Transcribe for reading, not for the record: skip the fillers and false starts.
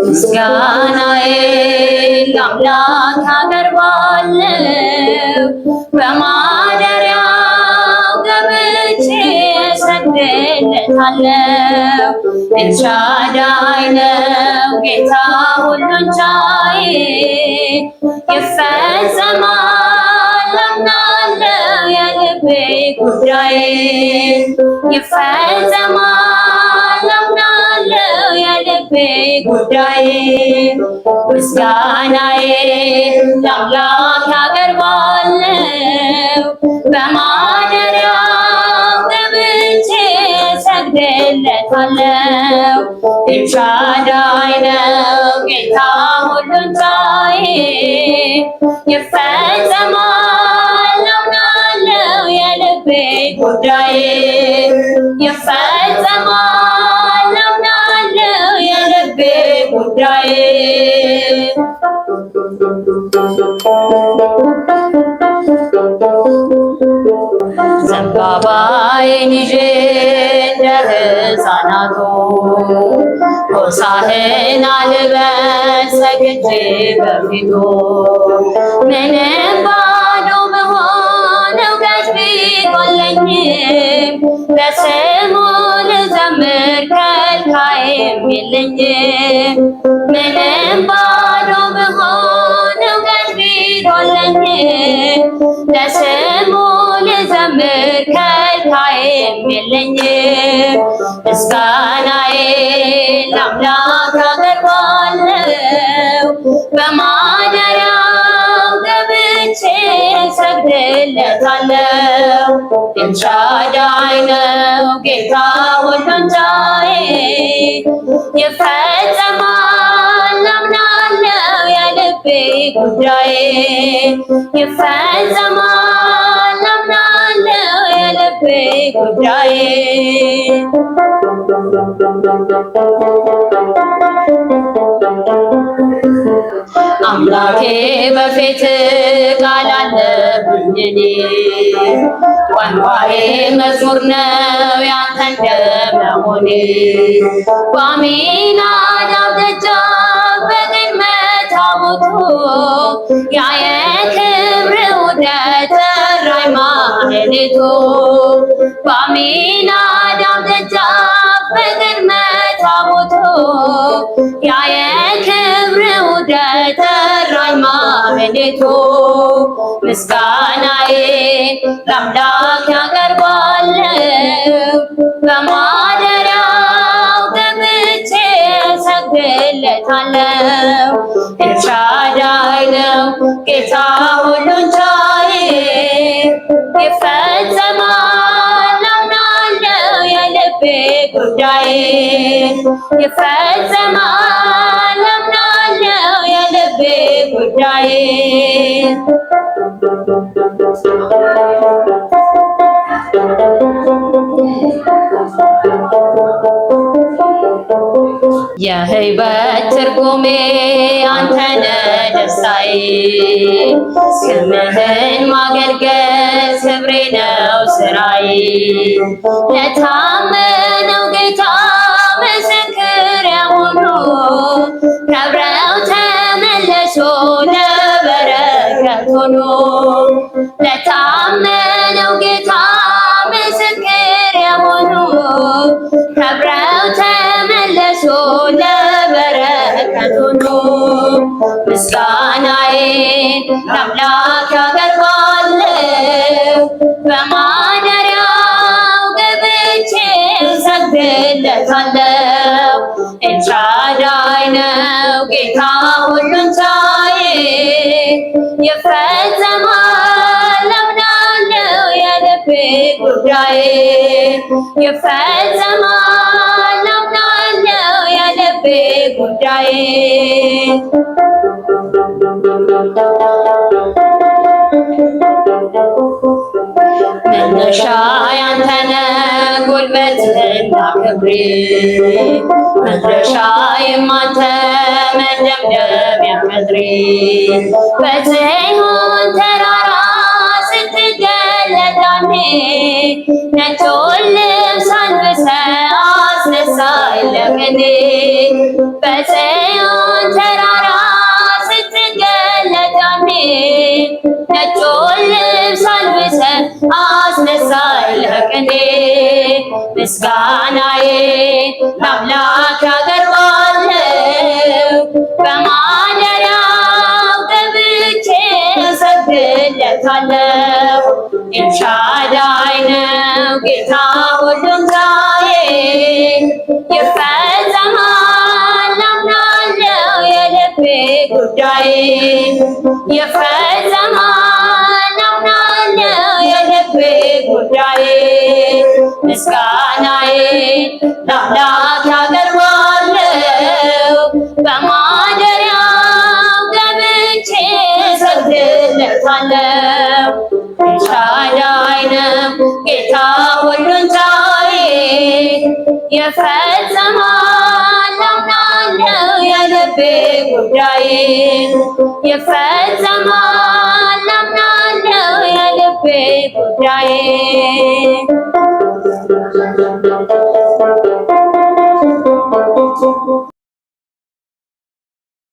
ምስጋናዬ ለአምላክ አቀርባለሁ በማደሪያው ገብቼ እሰግድለታለሁ። ኤልሻዳይ ነው ጌታ ሁሉን ቻይ ይፈጸማል አምናለሁ የልቤ ጉዳይ ይፈጸማል አምናለሁ የልቤ ጉዳይ ምስጋናዬ ለአምላክ አቀርባለሁ በማደሪያው ገብቼ እሰግድለታለሁ። ኤልሻዳይ ነው ጌታ ሁሉን ቻይ ይፈጸማል አምናለሁ የልቤ ጉዳይ ይፈጸማል አምናለሁ የልቤ ጉዳይ ዘንባባዬን ይዤ እንደ ሕፃናቱ ሆሳዕና ልበል ሰግጄ በፊቱ ምንም ባዶ ብሆን እውቀት ቢጎለኝም ለስሙ ልዘምር ከልካይም የለኝም። ምንም ባዶ ብሆን እውቀት ቢጎለኝም ለስሙ ልዘምር ከልካይም የለኝም። ምስጋናዬ ለአምላክ አቀርባለሁ በማደሪያው ገብቼ እሰግድለታለሁ። ኤልሻዳይ ነው ጌታ ሁሉን ቻይ ይፈጸማል አምናለሁ የልቤ ጉዳይ ይፈጸማል አምናለሁ የልቤ ጉዳይ አምላኬ በፊት ቃል አለብኝ እኔ ቋንቋዬ መዝሙር ነው ያንተ እንደመሆኔ በአሚናዳብ ደጃፍ በቅድመ ታቦቱ ያ የክብር ውደት ጠራኝ ማህሌቱ በአሚናዳብ ደጃፍ በቅድመ ታቦቱ ያ የክብር ውደት ጠራኝ ማህሌቱ ምስጋናዬ ለአምላክ ያቀርባለሁ በማደሪያው ገብቼ እሰግድለታለሁ። ኤልሻዳይ ነው ጌታ ሁሉን ቻይ ይፈጸማል አምናለሁ የልቤ ጉዳይ ይፈጸማል አምናለሁ የልቤ ጉዳይ የህይወት ትርጉሜ አንተነህ ደስታዬ ስምህን ማገልገል ክብሬ ነው ስራዬ ለታመነው ጌታ ምስክር የሆኑ ከብረው ተመለሱ ለበረከት ሆኑ ለታመነው ጌታ ምስክር የሆኑ ከብረው ተመለሱ ለበረከት ሆኑ ምስጋናዬን ለአምላክ አቀርባለሁ በማደሪያው ገብቼ እሰግድለታለሁ። ኤልሻዳይ ነው ጌታ ሁሉን ቻይ ይፈጸማል አምናለሁ የልቤ ጉዳይ ይፈጸማል አምናለሁ የልቤ ጉዳይ መነሻ ያንተነ ጉልበትና ክብሬ መድረሻ የማንተ መደምደሚያ ምድሬ በጽዮን ተራራ ስትገለጣኔ ነጩን ልብስ አልብሰህ አስነሳኝ ለቅኔ በጽዮን ተራራ ስትገለጣኔ ነጩን ልብስ አልብሰህ አስነሳኝ ለቅኔ ምስጋናዬ ለአምላክ አቀርባለሁ በማደሪያው ገብቼ እሰግድለታለሁ። ኤልሻዳይ ነው ጌታ ሁሉን ቻይ ይፈጸማል አምናለሁ የልቤ ጉዳይ ይፈጸማል አምናለሁ የልቤ ጉዳይ ምስጋናዬ ለአምላክ አቀርባለሁ በማደሪያው ገብቼ እሰግድለታለሁ። ኤልሻዳይ ነው ጌታ ሁሉን ቻይ ይፈጸማል አምናለሁ የልቤ ጉዳይ ይፈጸማል አምናለሁ የልቤ ጉዳይ